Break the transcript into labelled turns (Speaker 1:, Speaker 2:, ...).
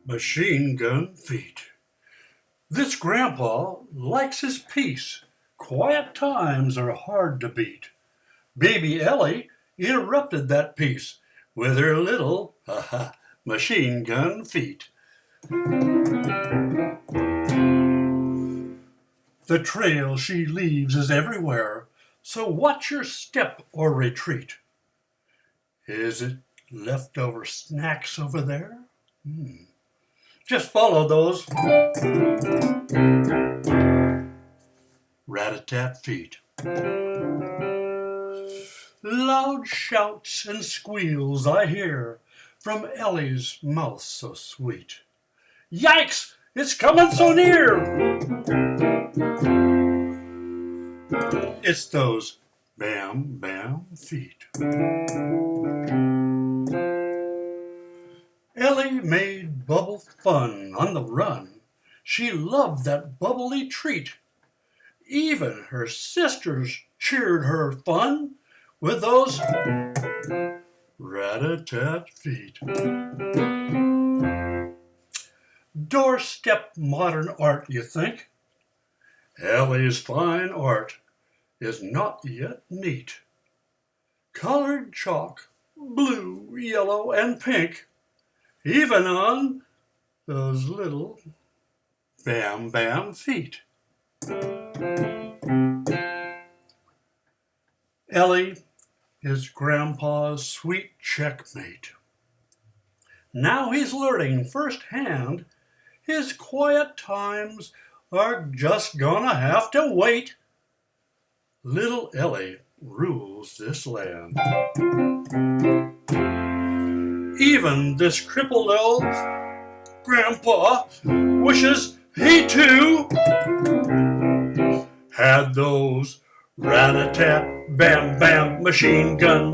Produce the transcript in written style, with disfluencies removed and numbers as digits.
Speaker 1: Machine gun feet. This grandpa likes his peace. Quiet times are hard to beat. Baby Ellie interrupted that peace with her little machine gun feet. The trail she leaves is everywhere, so watch your step or retreat. Is it leftover snacks over there? Just follow those rat-a-tat feet. Loud shouts and squeals I hear from Ellie's mouth so sweet. Yikes! It's coming so near! It's those bam bam feet. Ellie made Bubble fun on the run. She loved that bubbly treat. Even her sisters cheered her fun with those rat-a-tat feet. Doorstep modern art, you think? Ellie's fine art is not yet neat. Colored chalk, blue, yellow, and pink, even on those little bam bam feet. Ellie is Grandpa's sweet checkmate. Now he's learning firsthand his quiet times are just gonna have to wait. Little Ellie rules this land. Even this crippled old Grandpa wishes he too had those rat-a-tat, bam-bam, machine gun